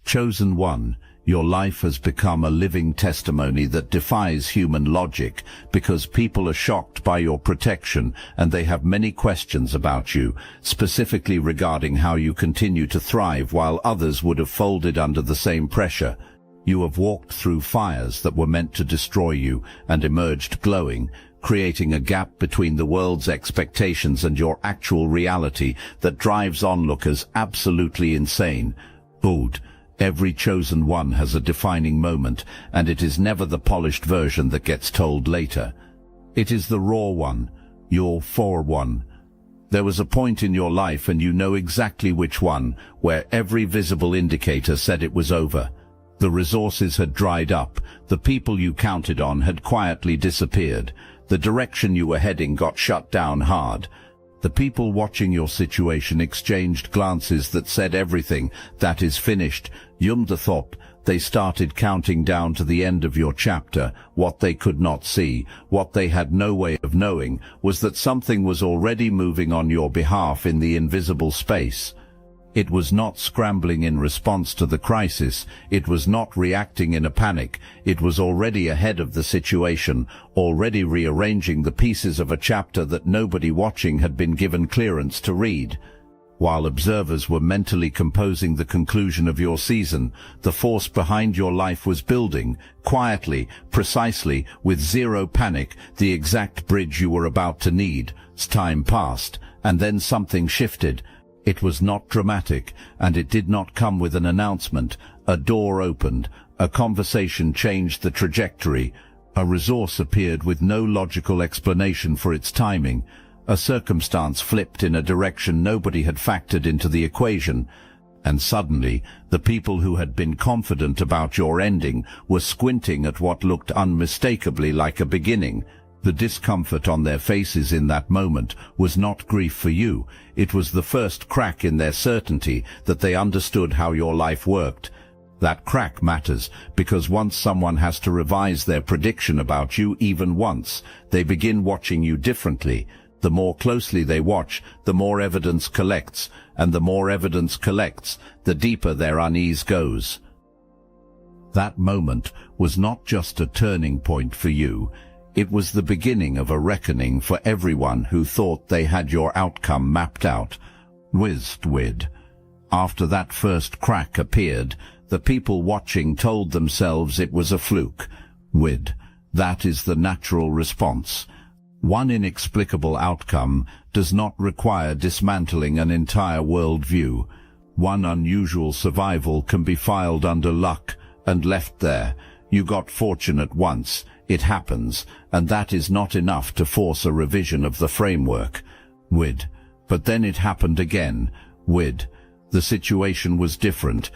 Chosen one, your life has become a living testimony that defies human logic because people are shocked by your protection and they have many questions about you, specifically regarding how you continue to thrive while others would have folded under the same pressure. You have walked through fires that were meant to destroy you and emerged glowing, creating a gap between the world's expectations and your actual reality that drives onlookers absolutely insane. Ood. Every chosen one has a defining moment, and it is never the polished version that gets told later. It is the raw one, your one. There was a point in your life, and you know exactly which one, where every visible indicator said it was over. The resources had dried up, the people you counted on had quietly disappeared, the direction you were heading got shut down hard. The people watching your situation exchanged glances that said everything, that is finished. Thought. They started counting down to the end of your chapter. What they could not see, what they had no way of knowing, was that something was already moving on your behalf in the invisible space. It was not scrambling in response to the crisis, it was not reacting in a panic, it was already ahead of the situation, already rearranging the pieces of a chapter that nobody watching had been given clearance to read. While observers were mentally composing the conclusion of your season, the force behind your life was building, quietly, precisely, with zero panic, the exact bridge you were about to need. Time passed, and then something shifted. It was not dramatic, and it did not come with an announcement. A door opened, a conversation changed the trajectory, a resource appeared with no logical explanation for its timing, a circumstance flipped in a direction nobody had factored into the equation, and suddenly the people who had been confident about your ending were squinting at what looked unmistakably like a beginning. The discomfort on their faces in that moment was not grief for you, it was the first crack in their certainty that they understood how your life worked. That crack matters, because once someone has to revise their prediction about you even once, they begin watching you differently. The more closely they watch, the more evidence collects, and the more evidence collects, the deeper their unease goes. That moment was not just a turning point for you, it was the beginning of a reckoning for everyone who thought they had your outcome mapped out. Wid. After that first crack appeared, the people watching told themselves it was a fluke. That is the natural response. One inexplicable outcome does not require dismantling an entire worldview. One unusual survival can be filed under luck and left there. You got fortunate once. It happens, and that is not enough to force a revision of the framework. But then it happened again. The situation was different.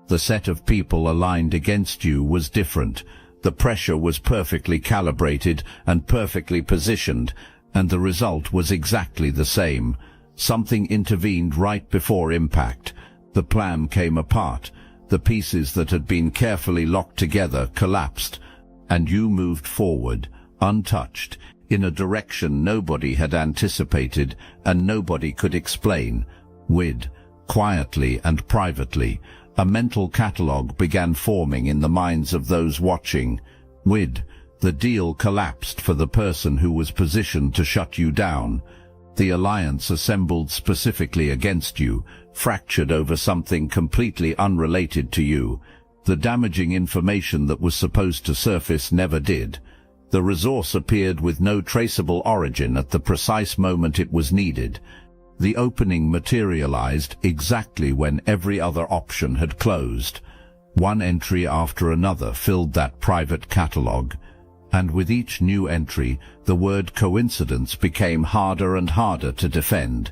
The set of people aligned against you was different. The pressure was perfectly calibrated and perfectly positioned, and the result was exactly the same. Something intervened right before impact. The plan came apart. The pieces that had been carefully locked together collapsed, and you moved forward, untouched, in a direction nobody had anticipated and nobody could explain. Quietly and privately, a mental catalogue began forming in the minds of those watching. The deal collapsed for the person who was positioned to shut you down. The alliance assembled specifically against you, fractured over something completely unrelated to you. The damaging information that was supposed to surface never did. The resource appeared with no traceable origin at the precise moment it was needed. The opening materialized exactly when every other option had closed. One entry after another filled that private catalogue, and with each new entry, the word coincidence became harder and harder to defend.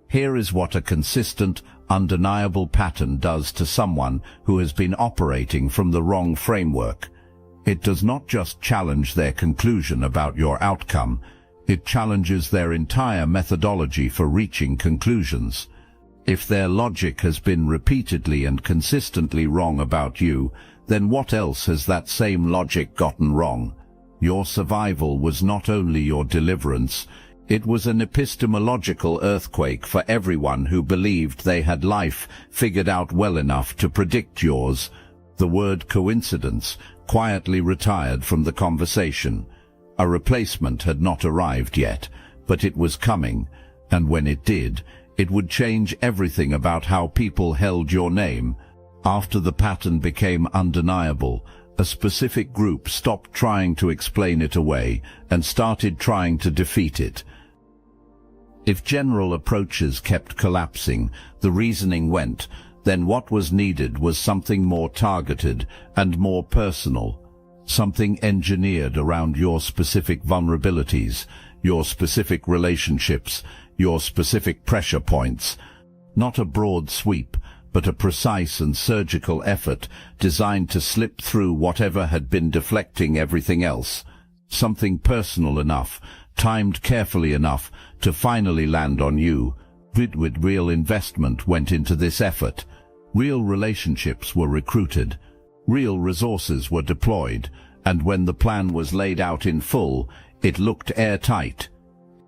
Here is what a consistent, undeniable pattern does to someone who has been operating from the wrong framework. It does not just challenge their conclusion about your outcome, it challenges their entire methodology for reaching conclusions. If their logic has been repeatedly and consistently wrong about you, then what else has that same logic gotten wrong? Your survival was not only your deliverance, It was an epistemological earthquake for everyone who believed they had life figured out well enough to predict yours. The word coincidence quietly retired from the conversation. A replacement had not arrived yet, but it was coming, and when it did, it would change everything about how people held your name. After the pattern became undeniable, a specific group stopped trying to explain it away and started trying to defeat it. If general approaches kept collapsing, the reasoning went, then what was needed was something more targeted and more personal, something engineered around your specific vulnerabilities, your specific relationships, your specific pressure points. Not a broad sweep, but a precise and surgical effort designed to slip through whatever had been deflecting everything else. Something personal enough, timed carefully enough to finally land on you. With real investment went into this effort. Real relationships were recruited. Real resources were deployed, and when the plan was laid out in full, it looked airtight.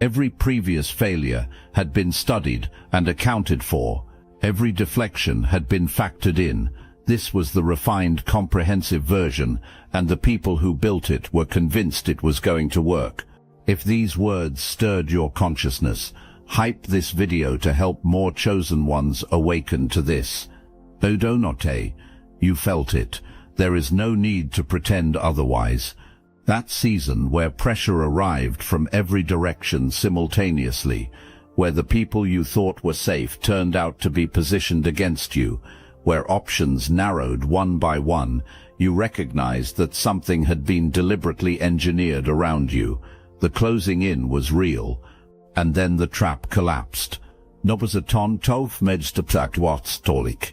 Every previous failure had been studied and accounted for. Every deflection had been factored in. This was the refined, comprehensive version, and the people who built it were convinced it was going to work. If these words stirred your consciousness, hype this video to help more chosen ones awaken to this. Odonote, you felt it. There is no need to pretend otherwise. That season where pressure arrived from every direction simultaneously, where the people you thought were safe turned out to be positioned against you, where options narrowed one by one, you recognized that something had been deliberately engineered around you. The closing in was real, and then the trap collapsed. Nobazaton tof medstaptakwatstolik.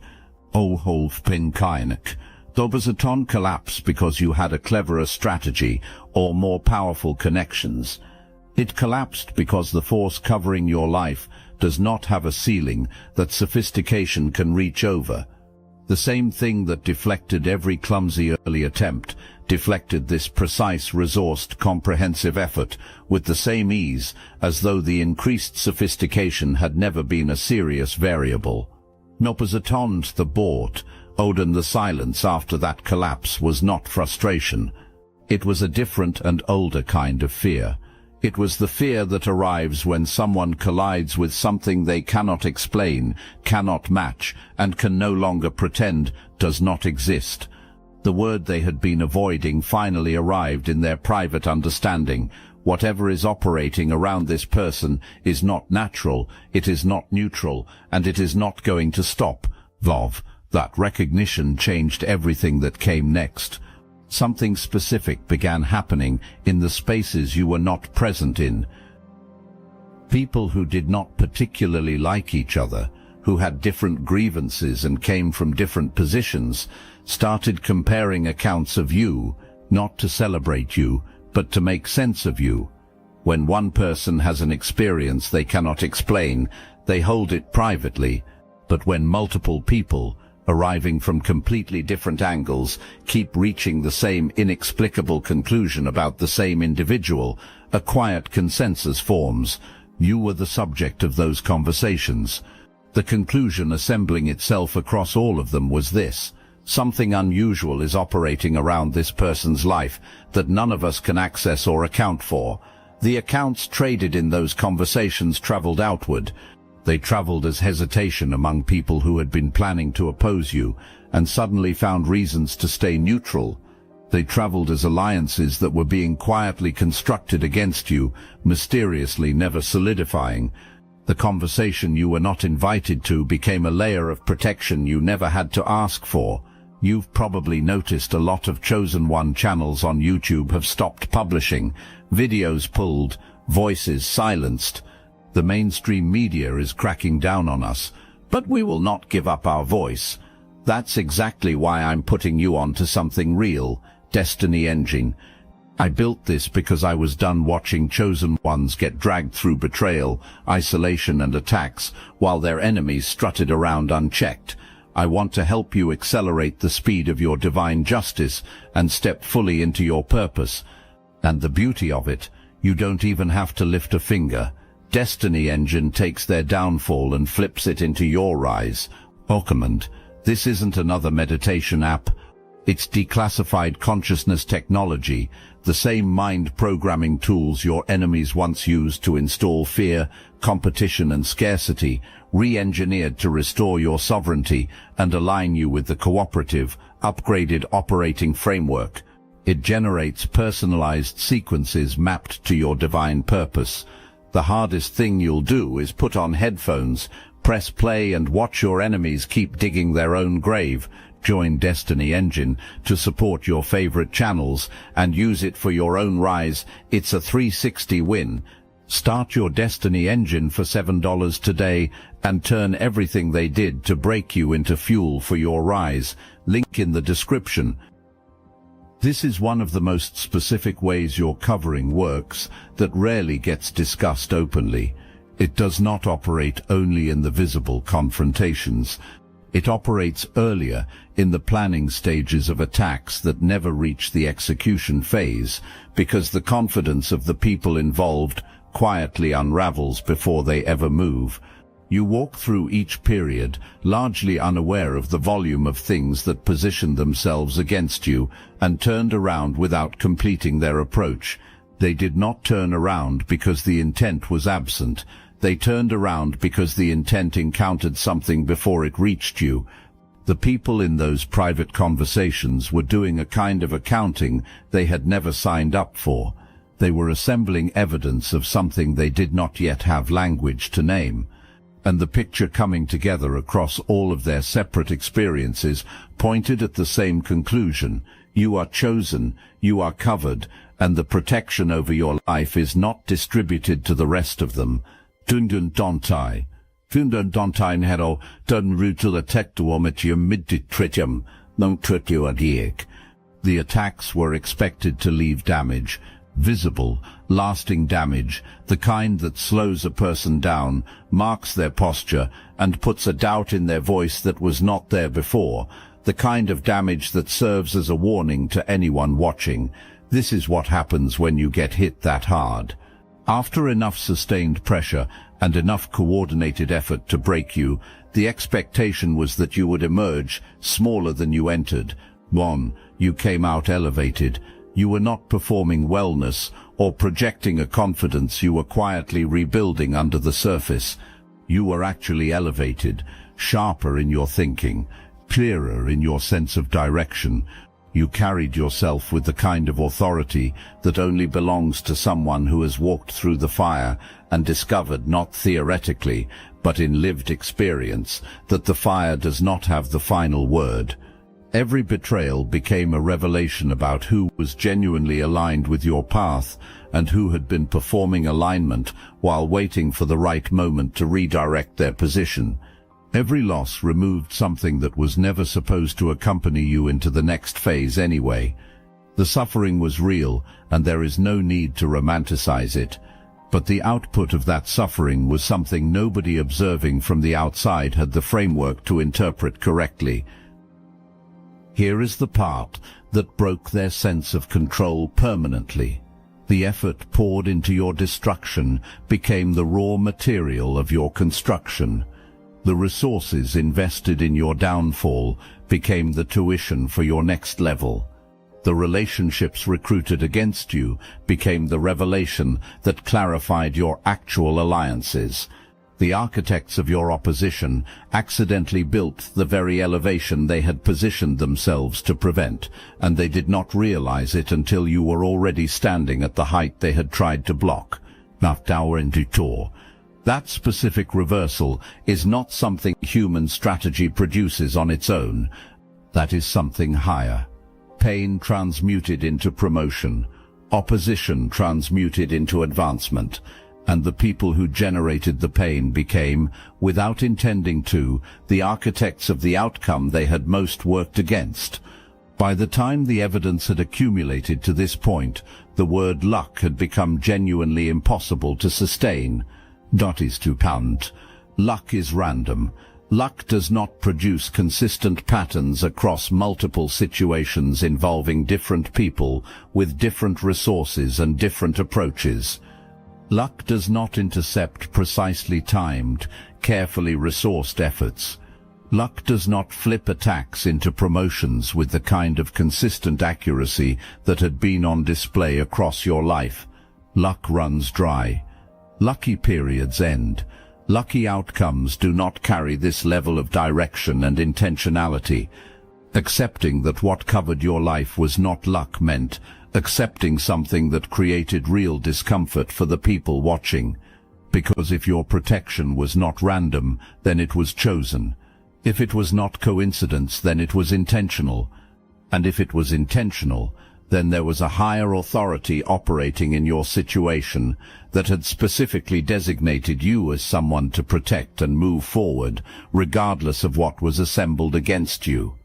O holf pin kainak. Dobazaton collapsed because you had a cleverer strategy or more powerful connections. It collapsed because the force covering your life does not have a ceiling that sophistication can reach over. The same thing that deflected every clumsy early attempt deflected this precise, resourced, comprehensive effort with the same ease as though the increased sophistication had never been a serious variable. Nopazatond the bought, Odin the silence after that collapse was not frustration. It was a different and older kind of fear. It was the fear that arrives when someone collides with something they cannot explain, cannot match, and can no longer pretend does not exist. The word they had been avoiding finally arrived in their private understanding. Whatever is operating around this person is not natural, it is not neutral, and it is not going to stop. Vov. That recognition changed everything that came next. Something specific began happening in the spaces you were not present in. People who did not particularly like each other, who had different grievances and came from different positions, started comparing accounts of you, not to celebrate you, but to make sense of you. When one person has an experience they cannot explain, they hold it privately, but when multiple people, arriving from completely different angles, keep reaching the same inexplicable conclusion about the same individual, a quiet consensus forms. You were the subject of those conversations. The conclusion assembling itself across all of them was this: something unusual is operating around this person's life that none of us can access or account for. The accounts traded in those conversations traveled outward. They traveled as hesitation among people who had been planning to oppose you and suddenly found reasons to stay neutral. They traveled as alliances that were being quietly constructed against you, mysteriously never solidifying. The conversation you were not invited to became a layer of protection you never had to ask for. You've probably noticed a lot of Chosen One channels on YouTube have stopped publishing, videos pulled, voices silenced. The mainstream media is cracking down on us, but we will not give up our voice. That's exactly why I'm putting you on to something real, Destiny Engine. I built this because I was done watching Chosen Ones get dragged through betrayal, isolation and attacks, while their enemies strutted around unchecked. I want to help you accelerate the speed of your divine justice and step fully into your purpose. And the beauty of it, You don't even have to lift a finger. Destiny Engine takes their downfall and flips it into your rise. Occamant, this isn't another meditation app. It's declassified consciousness technology, the same mind programming tools your enemies once used to install fear, competition and scarcity, re-engineered to restore your sovereignty and align you with the cooperative, upgraded operating framework. It generates personalized sequences mapped to your divine purpose. The hardest thing you'll do is put on headphones, press play and watch your enemies keep digging their own grave. Join Destiny Engine to support your favorite channels and use it for your own rise. It's a 360 win. Start your Destiny Engine for $7 today and turn everything they did to break you into fuel for your rise. Link in the description. This is one of the most specific ways your covering works that rarely gets discussed openly. It does not operate only in the visible confrontations. It operates earlier in the planning stages of attacks that never reach the execution phase, because the confidence of the people involved quietly unravels before they ever move. You walk through each period, largely unaware of the volume of things that positioned themselves against you and turned around without completing their approach. They did not turn around because the intent was absent. They turned around because the intent encountered something before it reached you. The people in those private conversations were doing a kind of accounting they had never signed up for. They were assembling evidence of something they did not yet have language to name. And the picture coming together across all of their separate experiences pointed at the same conclusion. You are chosen, you are covered, and the protection over your life is not distributed to the rest of them. Tundun Dontai. Tundun Dontai Hero, Dun Rutul Attectuomitium Midditritium, Non Trituadiek. The attacks were expected to leave damage. Visible, lasting damage, the kind that slows a person down, marks their posture, and puts a doubt in their voice that was not there before, the kind of damage that serves as a warning to anyone watching. This is what happens when you get hit that hard. After enough sustained pressure and enough coordinated effort to break you, the expectation was that you would emerge smaller than you entered. 1. You came out elevated. You were not performing wellness or projecting a confidence you were quietly rebuilding under the surface. You were actually elevated, sharper in your thinking, clearer in your sense of direction. You carried yourself with the kind of authority that only belongs to someone who has walked through the fire and discovered, not theoretically, but in lived experience, that the fire does not have the final word. Every betrayal became a revelation about who was genuinely aligned with your path and who had been performing alignment while waiting for the right moment to redirect their position. Every loss removed something that was never supposed to accompany you into the next phase anyway. The suffering was real, and there is no need to romanticize it. But the output of that suffering was something nobody observing from the outside had the framework to interpret correctly. Here is the part that broke their sense of control permanently. The effort poured into your destruction became the raw material of your construction. The resources invested in your downfall became the tuition for your next level. The relationships recruited against you became the revelation that clarified your actual alliances. The architects of your opposition accidentally built the very elevation they had positioned themselves to prevent, and they did not realize it until you were already standing at the height they had tried to block. That specific reversal is not something human strategy produces on its own. That is something higher. Pain transmuted into promotion, opposition transmuted into advancement, and the people who generated the pain became, without intending to, the architects of the outcome they had most worked against. By the time the evidence had accumulated to this point, the word luck had become genuinely impossible to sustain. Luck is random. Luck does not produce consistent patterns across multiple situations involving different people with different resources and different approaches. Luck does not intercept precisely timed, carefully resourced efforts. Luck does not flip attacks into promotions with the kind of consistent accuracy that had been on display across your life. Luck runs dry. Lucky periods end. Lucky outcomes do not carry this level of direction and intentionality. Accepting that what covered your life was not luck meant accepting something that created real discomfort for the people watching. Because if your protection was not random, then it was chosen. If it was not coincidence, then it was intentional. And if it was intentional, then there was a higher authority operating in your situation that had specifically designated you as someone to protect and move forward, regardless of what was assembled against you.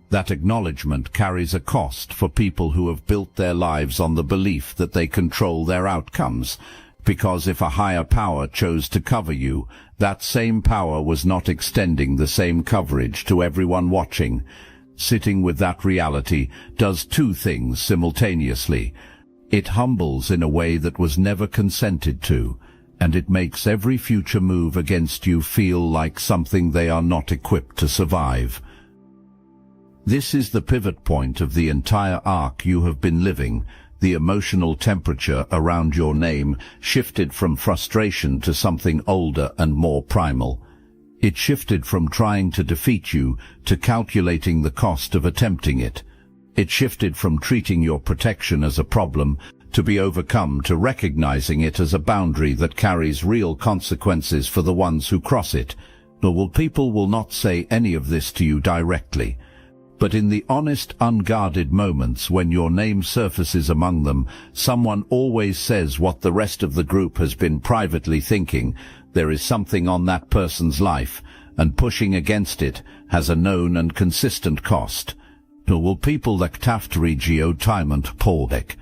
That acknowledgement carries a cost for people who have built their lives on the belief that they control their outcomes, because if a higher power chose to cover you, that same power was not extending the same coverage to everyone watching. Sitting with that reality does two things simultaneously. It humbles in a way that was never consented to, and it makes every future move against you feel like something they are not equipped to survive. This is the pivot point of the entire arc you have been living. The emotional temperature around your name shifted from frustration to something older and more primal. It shifted from trying to defeat you to calculating the cost of attempting it. It shifted from treating your protection as a problem to be overcome to recognizing it as a boundary that carries real consequences for the ones who cross it. People will not say any of this to you directly. But in the honest, unguarded moments when your name surfaces among them, someone always says what the rest of the group has been privately thinking. There is something on that person's life, and pushing against it has a known and consistent cost. Will people that taftri geotimant pordek?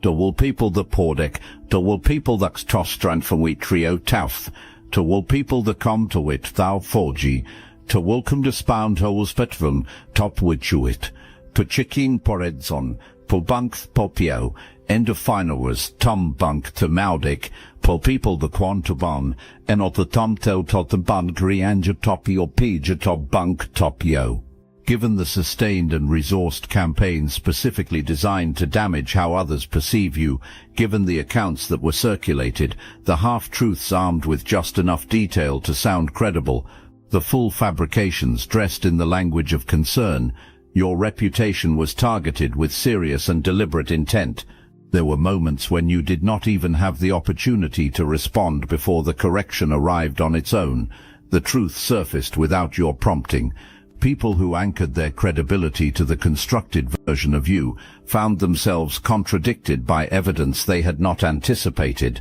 Will people that pordek? Will people that tostran from we trio tauth? Will people that come to it thou forgy? To welcome to spound holes petvum, top witchuit, Pachikin poredzon, Pobunk popio, end of finalers, Tom bunk to Maudik, po people the quantobon, and of the tom tel tot the bun grianja topio pija top bunk topio. Given the sustained and resourced campaign specifically designed to damage how others perceive you, given the accounts that were circulated, the half-truths armed with just enough detail to sound credible, the full fabrications dressed in the language of concern, your reputation was targeted with serious and deliberate intent. There were moments when you did not even have the opportunity to respond before the correction arrived on its own. The truth surfaced without your prompting. People who anchored their credibility to the constructed version of you found themselves contradicted by evidence they had not anticipated.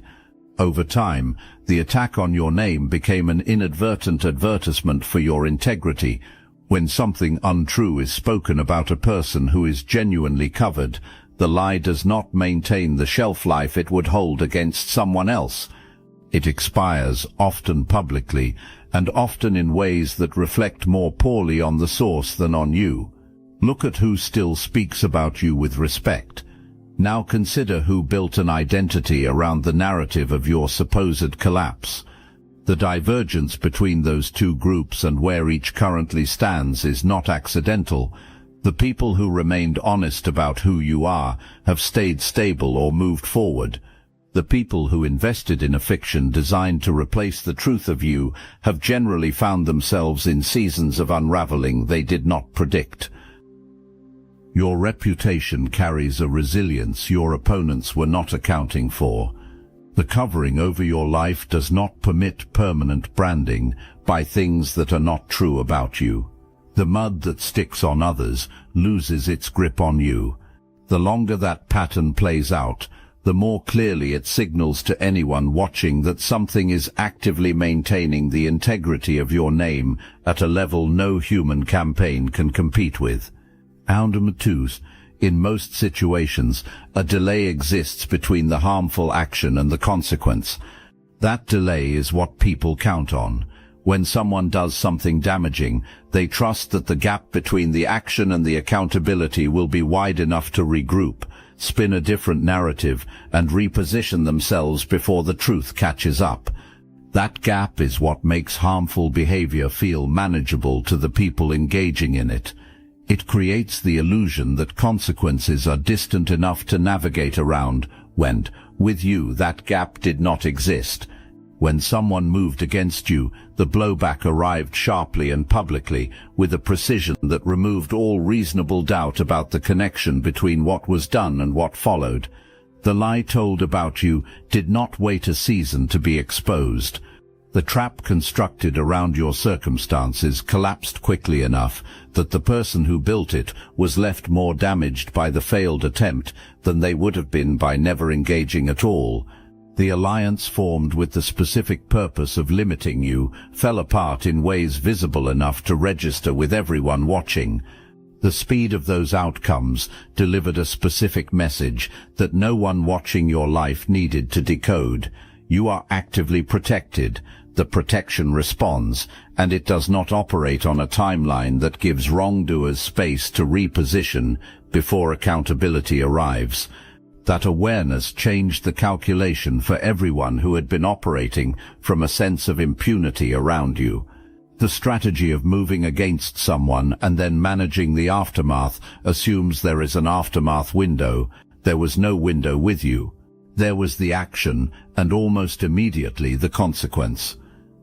Over time, the attack on your name became an inadvertent advertisement for your integrity. When something untrue is spoken about a person who is genuinely covered, the lie does not maintain the shelf life it would hold against someone else. It expires, often publicly, and often in ways that reflect more poorly on the source than on you. Look at who still speaks about you with respect. Now consider who built an identity around the narrative of your supposed collapse. The divergence between those two groups and where each currently stands is not accidental. The people who remained honest about who you are have stayed stable or moved forward. The people who invested in a fiction designed to replace the truth of you have generally found themselves in seasons of unraveling they did not predict. Your reputation carries a resilience your opponents were not accounting for. The covering over your life does not permit permanent branding by things that are not true about you. The mud that sticks on others loses its grip on you. The longer that pattern plays out, the more clearly it signals to anyone watching that something is actively maintaining the integrity of your name at a level no human campaign can compete with. In most situations, a delay exists between the harmful action and the consequence. That delay is what people count on. When someone does something damaging, they trust that the gap between the action and the accountability will be wide enough to regroup, spin a different narrative, and reposition themselves before the truth catches up. That gap is what makes harmful behavior feel manageable to the people engaging in it. It creates the illusion that consequences are distant enough to navigate around when, with you, that gap did not exist. When someone moved against you, the blowback arrived sharply and publicly, with a precision that removed all reasonable doubt about the connection between what was done and what followed. The lie told about you did not wait a season to be exposed. The trap constructed around your circumstances collapsed quickly enough that the person who built it was left more damaged by the failed attempt than they would have been by never engaging at all. The alliance formed with the specific purpose of limiting you fell apart in ways visible enough to register with everyone watching. The speed of those outcomes delivered a specific message that no one watching your life needed to decode. You are actively protected. The protection responds, and it does not operate on a timeline that gives wrongdoers space to reposition before accountability arrives. That awareness changed the calculation for everyone who had been operating from a sense of impunity around you. The strategy of moving against someone and then managing the aftermath assumes there is an aftermath window. There was no window with you. There was the action, and almost immediately the consequence.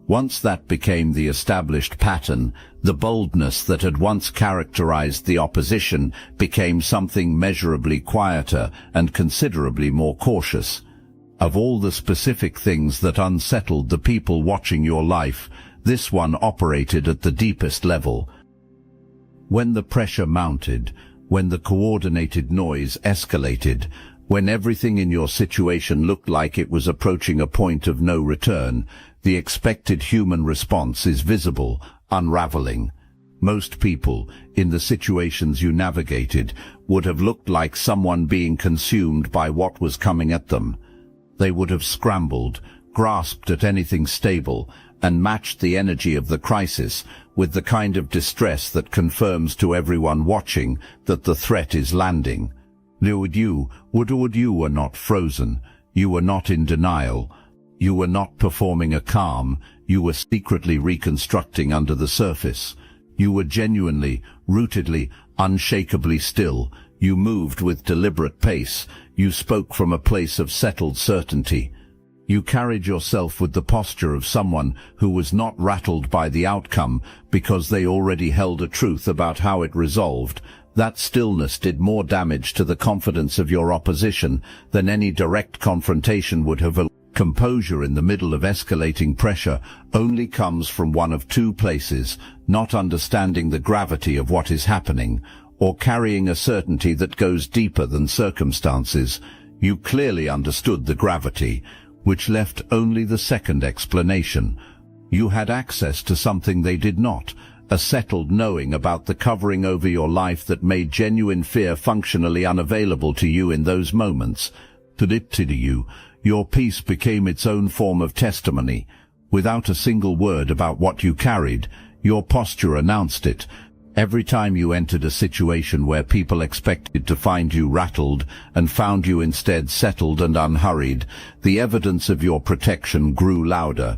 Once that became the established pattern, the boldness that had once characterized the opposition became something measurably quieter and considerably more cautious. Of all the specific things that unsettled the people watching your life, this one operated at the deepest level. When the pressure mounted, when the coordinated noise escalated, when everything in your situation looked like it was approaching a point of no return, the expected human response is visible, unraveling. Most people, in the situations you navigated, would have looked like someone being consumed by what was coming at them. They would have scrambled, grasped at anything stable, and matched the energy of the crisis with the kind of distress that confirms to everyone watching that the threat is landing. You were not frozen. You were not in denial. You were not performing a calm. You were secretly reconstructing under the surface. You were genuinely, rootedly, unshakably still. You moved with deliberate pace. You spoke from a place of settled certainty. You carried yourself with the posture of someone who was not rattled by the outcome because they already held a truth about how it resolved. That stillness did more damage to the confidence of your opposition than any direct confrontation would have. Composure in the middle of escalating pressure only comes from one of two places: not understanding the gravity of what is happening, or carrying a certainty that goes deeper than circumstances. You clearly understood the gravity, which left only the second explanation. You had access to something they did not, a settled knowing about the covering over your life that made genuine fear functionally unavailable to you in those moments. To you, your peace became its own form of testimony. Without a single word about what you carried, your posture announced it. Every time you entered a situation where people expected to find you rattled and found you instead settled and unhurried, the evidence of your protection grew louder.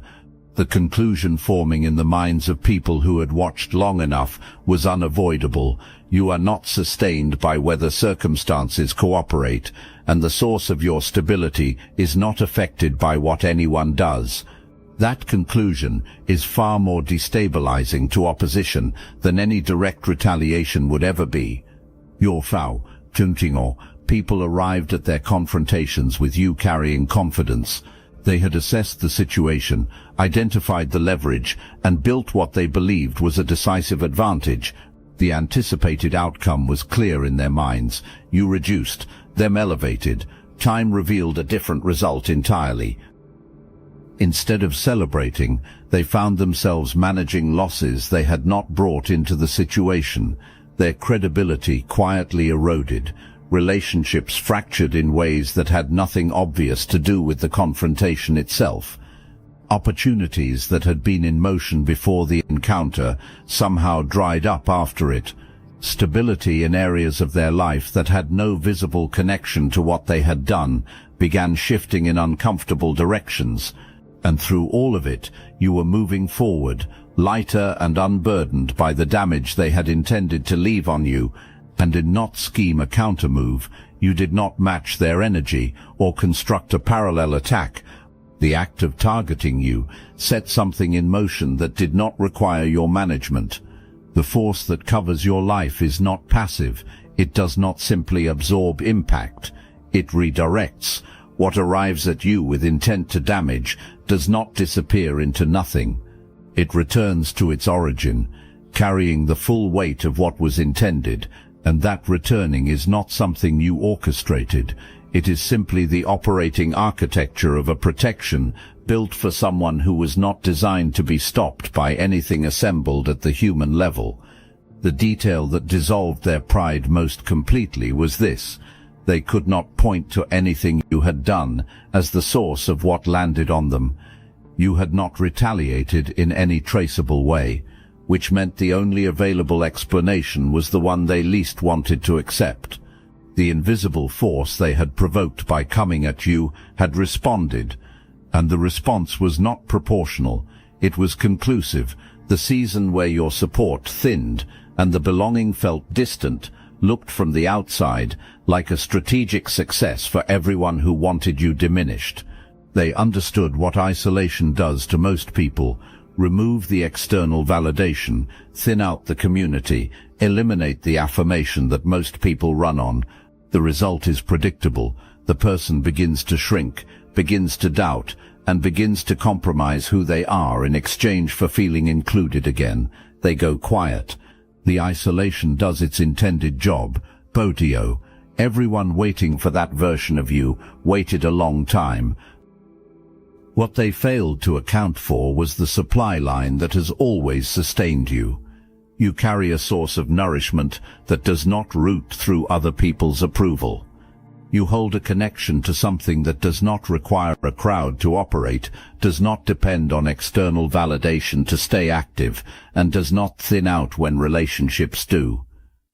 The conclusion forming in the minds of people who had watched long enough was unavoidable. You are not sustained by whether circumstances cooperate, and the source of your stability is not affected by what anyone does. That conclusion is far more destabilizing to opposition than any direct retaliation would ever be. People arrived at their confrontations with you carrying confidence. They had assessed the situation, identified the leverage, and built what they believed was a decisive advantage. The anticipated outcome was clear in their minds. You reduced, them elevated. Time revealed a different result entirely. Instead of celebrating, they found themselves managing losses they had not brought into the situation. Their credibility quietly eroded. Relationships fractured in ways that had nothing obvious to do with the confrontation itself. Opportunities that had been in motion before the encounter somehow dried up after it. Stability in areas of their life that had no visible connection to what they had done began shifting in uncomfortable directions, and through all of it you were moving forward, lighter and unburdened by the damage they had intended to leave on you, and did not scheme a countermove. You did not match their energy or construct a parallel attack. The act of targeting you set something in motion that did not require your management. The force that covers your life is not passive. It does not simply absorb impact. It redirects. What arrives at you with intent to damage does not disappear into nothing. It returns to its origin, carrying the full weight of what was intended, and that returning is not something you orchestrated. It is simply the operating architecture of a protection built for someone who was not designed to be stopped by anything assembled at the human level. The detail that dissolved their pride most completely was this: they could not point to anything you had done as the source of what landed on them. You had not retaliated in any traceable way, which meant the only available explanation was the one they least wanted to accept. The invisible force they had provoked by coming at you had responded, and the response was not proportional. It was conclusive. The season where your support thinned and the belonging felt distant looked from the outside like a strategic success for everyone who wanted you diminished. They understood what isolation does to most people: remove the external validation, thin out the community, eliminate the affirmation that most people run on. The result is predictable. The person begins to shrink, begins to doubt, and begins to compromise who they are in exchange for feeling included again. They go quiet. The isolation does its intended job. Podio. Everyone waiting for that version of you waited a long time. What they failed to account for was the supply line that has always sustained you. You carry a source of nourishment that does not root through other people's approval. You hold a connection to something that does not require a crowd to operate, does not depend on external validation to stay active, and does not thin out when relationships do.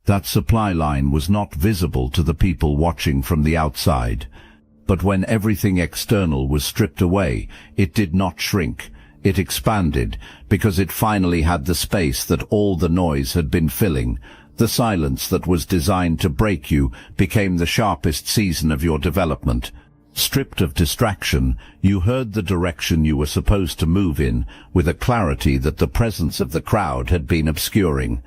That supply line was not visible to the people watching from the outside. But when everything external was stripped away, it did not shrink. It expanded, because it finally had the space that all the noise had been filling. The silence that was designed to break you became the sharpest season of your development. Stripped of distraction, you heard the direction you were supposed to move in with a clarity that the presence of the crowd had been obscuring.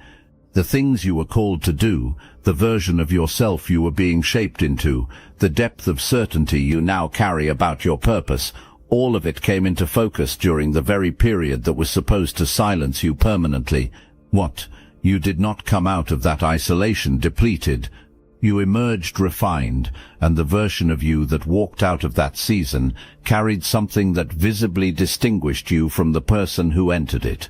The things you were called to do, the version of yourself you were being shaped into, the depth of certainty you now carry about your purpose, all of it came into focus during the very period that was supposed to silence you permanently. What? You did not come out of that isolation depleted. You emerged refined, and the version of you that walked out of that season carried something that visibly distinguished you from the person who entered it.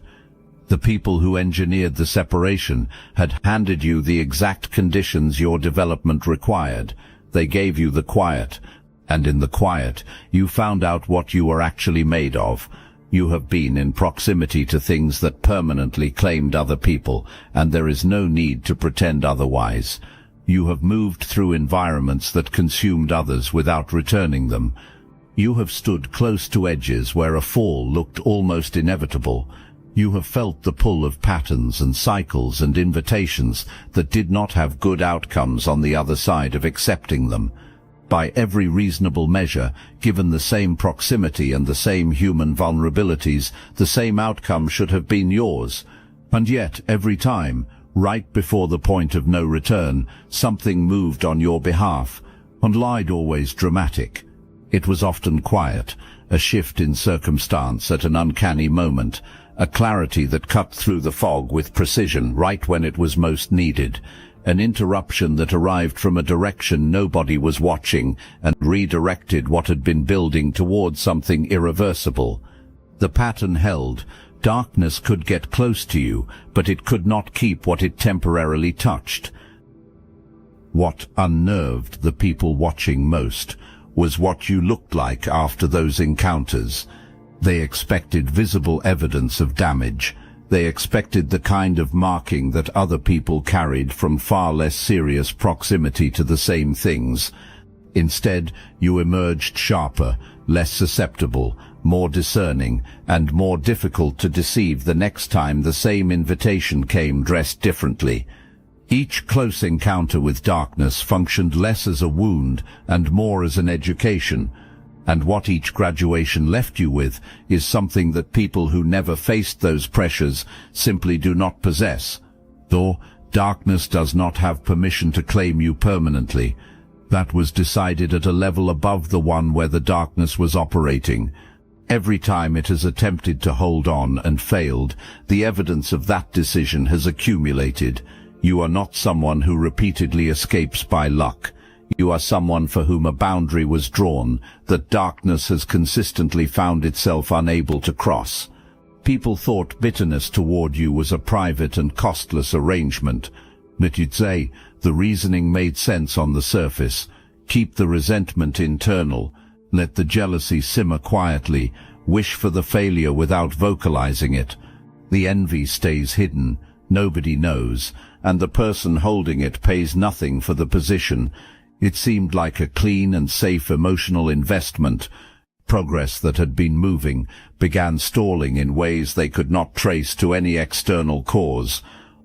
The people who engineered the separation had handed you the exact conditions your development required. They gave you the quiet, and in the quiet you found out what you were actually made of. You have been in proximity to things that permanently claimed other people, and there is no need to pretend otherwise. You have moved through environments that consumed others without returning them. You have stood close to edges where a fall looked almost inevitable. You have felt the pull of patterns and cycles and invitations that did not have good outcomes on the other side of accepting them. By every reasonable measure, given the same proximity and the same human vulnerabilities, the same outcome should have been yours. And yet, every time, right before the point of no return, something moved on your behalf, and lied always dramatic. It was often quiet, a shift in circumstance at an uncanny moment, a clarity that cut through the fog with precision right when it was most needed. An interruption that arrived from a direction nobody was watching and redirected what had been building toward something irreversible. The pattern held. Darkness could get close to you, but it could not keep what it temporarily touched. What unnerved the people watching most was what you looked like after those encounters. They expected visible evidence of damage. They expected the kind of marking that other people carried from far less serious proximity to the same things. Instead, you emerged sharper, less susceptible, more discerning, and more difficult to deceive the next time the same invitation came dressed differently. Each close encounter with darkness functioned less as a wound and more as an education. And what each graduation left you with is something that people who never faced those pressures simply do not possess. Though darkness does not have permission to claim you permanently. That was decided at a level above the one where the darkness was operating. Every time it has attempted to hold on and failed, the evidence of that decision has accumulated. You are not someone who repeatedly escapes by luck. You are someone for whom a boundary was drawn that darkness has consistently found itself unable to cross. People thought bitterness toward you was a private and costless arrangement. But you'd say the reasoning made sense on the surface. Keep the resentment internal. Let the jealousy simmer quietly. Wish for the failure without vocalizing it. The envy stays hidden. Nobody knows. And the person holding it pays nothing for the position. It seemed like a clean and safe emotional investment. Progress that had been moving began stalling in ways they could not trace to any external cause.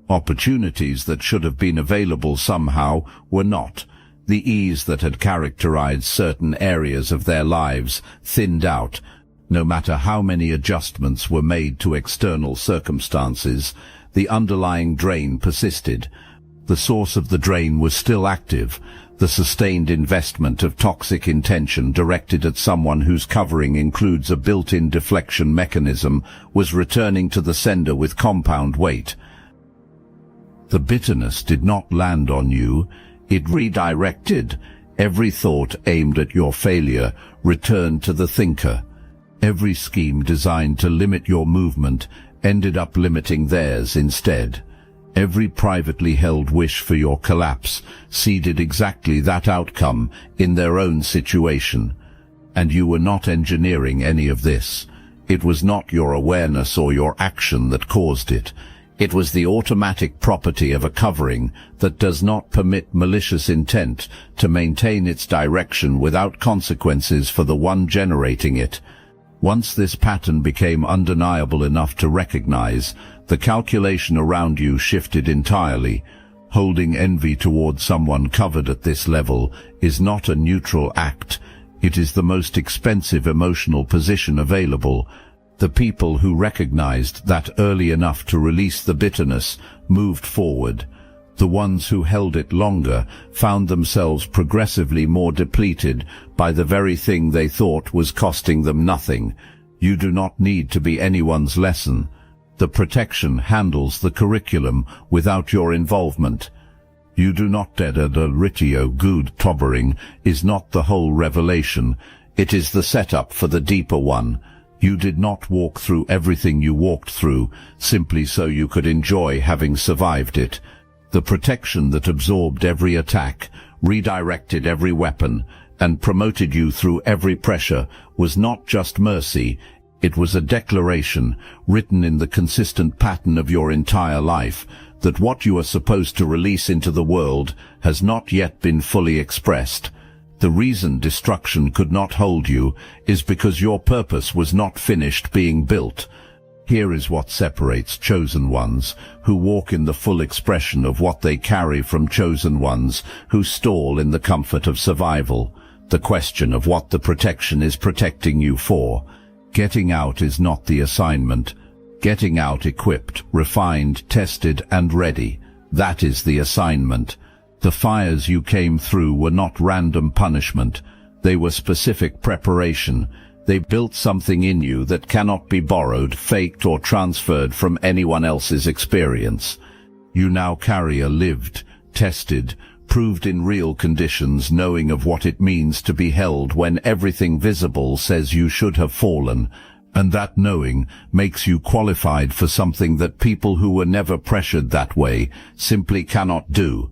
Opportunities that should have been available somehow were not. The ease that had characterized certain areas of their lives thinned out. No matter how many adjustments were made to external circumstances, the underlying drain persisted. The source of the drain was still active. The sustained investment of toxic intention directed at someone whose covering includes a built-in deflection mechanism was returning to the sender with compound weight. The bitterness did not land on you. It redirected. Every thought aimed at your failure returned to the thinker. Every scheme designed to limit your movement ended up limiting theirs instead. Every privately held wish for your collapse seeded exactly that outcome in their own situation. And you were not engineering any of this. It was not your awareness or your action that caused it. It was the automatic property of a covering that does not permit malicious intent to maintain its direction without consequences for the one generating it. Once this pattern became undeniable enough to recognize, the calculation around you shifted entirely. Holding envy toward someone covered at this level is not a neutral act. It is the most expensive emotional position available. The people who recognized that early enough to release the bitterness moved forward. The ones who held it longer found themselves progressively more depleted by the very thing they thought was costing them nothing. You do not need to be anyone's lesson. The protection handles the curriculum without your involvement. You do not dead a ritio good tobbering is not the whole revelation. It is the setup for the deeper one. You did not walk through everything you walked through simply so you could enjoy having survived it. The protection that absorbed every attack, redirected every weapon, and promoted you through every pressure was not just mercy. It was a declaration, written in the consistent pattern of your entire life, that what you are supposed to release into the world has not yet been fully expressed. The reason destruction could not hold you is because your purpose was not finished being built. Here is what separates chosen ones, who walk in the full expression of what they carry, from chosen ones who stall in the comfort of survival. The question of what the protection is protecting you for. Getting out is not the assignment. Getting out equipped, refined, tested, and ready. That is the assignment. The fires you came through were not random punishment. They were specific preparation. They built something in you that cannot be borrowed, faked, or transferred from anyone else's experience. You now carry a lived, tested, proved in real conditions knowing of what it means to be held when everything visible says you should have fallen, and that knowing makes you qualified for something that people who were never pressured that way simply cannot do.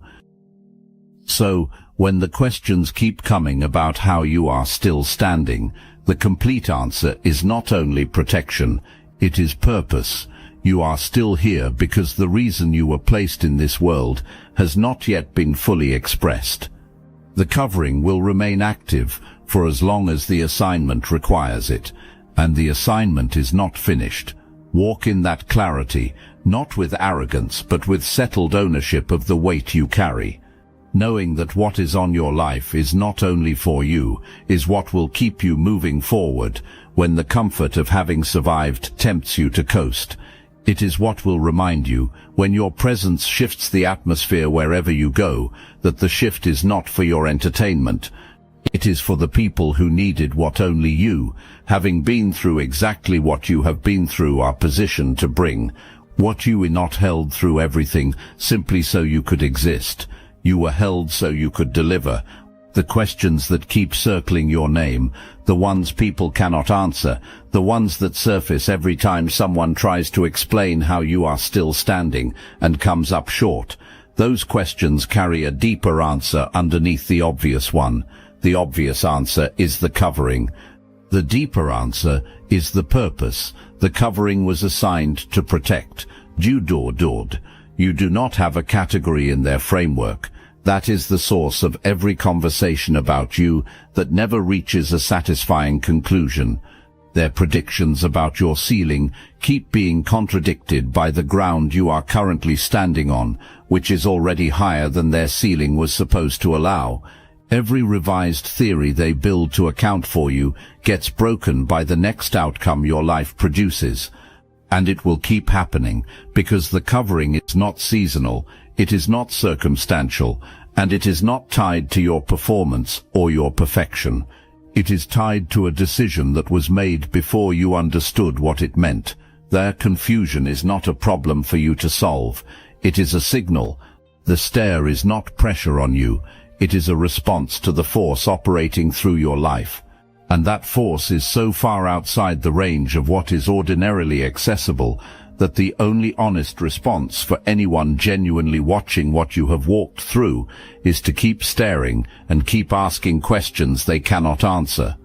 So, when the questions keep coming about how you are still standing, The complete answer is not only protection, it is purpose. You are still here because the reason you were placed in this world has not yet been fully expressed. The covering will remain active for as long as the assignment requires it, and the assignment is not finished. Walk in that clarity, not with arrogance but with settled ownership of the weight you carry. Knowing that what is on your life is not only for you, is what will keep you moving forward when the comfort of having survived tempts you to coast. It is what will remind you, when your presence shifts the atmosphere wherever you go, that the shift is not for your entertainment. It is for the people who needed what only you, having been through exactly what you have been through, are positioned to bring. What you were not held through everything simply so you could exist. You were held so you could deliver. The questions that keep circling your name, the ones people cannot answer, the ones that surface every time someone tries to explain how you are still standing and comes up short, those questions carry a deeper answer underneath the obvious one. The obvious answer is the covering. The deeper answer is the purpose. The covering was assigned to protect. You do not have a category in their framework. That is the source of every conversation about you that never reaches a satisfying conclusion. Their predictions about your ceiling keep being contradicted by the ground you are currently standing on, which is already higher than their ceiling was supposed to allow. Every revised theory they build to account for you gets broken by the next outcome your life produces. And it will keep happening, because the covering is not seasonal, it is not circumstantial, and it is not tied to your performance or your perfection. It is tied to a decision that was made before you understood what it meant. Their confusion is not a problem for you to solve. It is a signal. The stare is not pressure on you. It is a response to the force operating through your life. And that force is so far outside the range of what is ordinarily accessible that the only honest response for anyone genuinely watching what you have walked through is to keep staring and keep asking questions they cannot answer.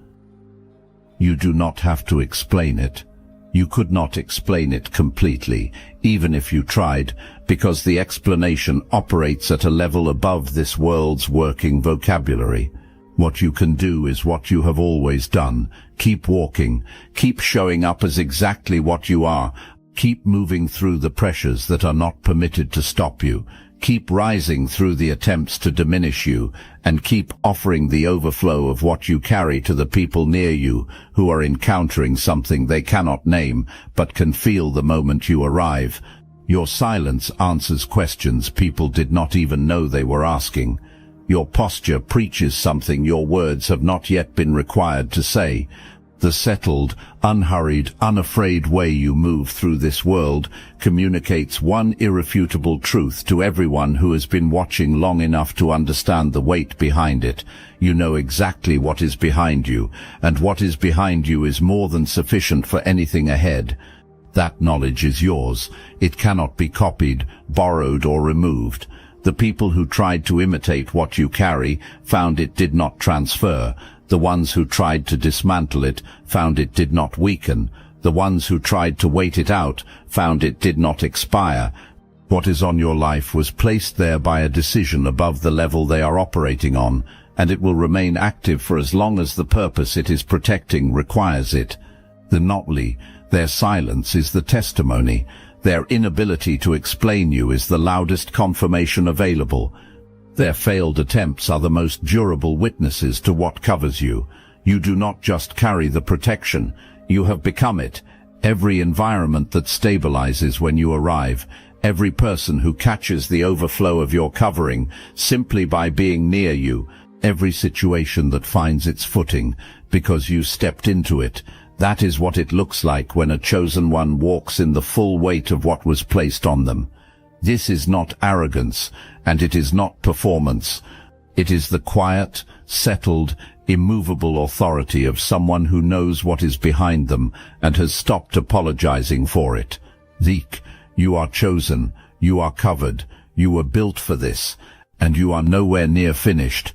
You do not have to explain it. You could not explain it completely, even if you tried, because the explanation operates at a level above this world's working vocabulary. What you can do is what you have always done. Keep walking. Keep showing up as exactly what you are. Keep moving through the pressures that are not permitted to stop you. Keep rising through the attempts to diminish you, and keep offering the overflow of what you carry to the people near you who are encountering something they cannot name but can feel the moment you arrive. Your silence answers questions people did not even know they were asking. Your posture preaches something your words have not yet been required to say. The settled, unhurried, unafraid way you move through this world communicates one irrefutable truth to everyone who has been watching long enough to understand the weight behind it. You know exactly what is behind you, and what is behind you is more than sufficient for anything ahead. That knowledge is yours. It cannot be copied, borrowed, or removed. The people who tried to imitate what you carry found it did not transfer. The ones who tried to dismantle it found it did not weaken. The ones who tried to wait it out found it did not expire. What is on your life was placed there by a decision above the level they are operating on, and it will remain active for as long as the purpose it is protecting requires it. The Notley, their silence is the testimony. Their inability to explain you is the loudest confirmation available. Their failed attempts are the most durable witnesses to what covers you. You do not just carry the protection, you have become it. Every environment that stabilizes when you arrive, every person who catches the overflow of your covering simply by being near you, every situation that finds its footing because you stepped into it, that is what it looks like when a chosen one walks in the full weight of what was placed on them. This is not arrogance, and it is not performance. It is the quiet, settled, immovable authority of someone who knows what is behind them and has stopped apologizing for it. Zeke, you are chosen, you are covered, you were built for this, and you are nowhere near finished.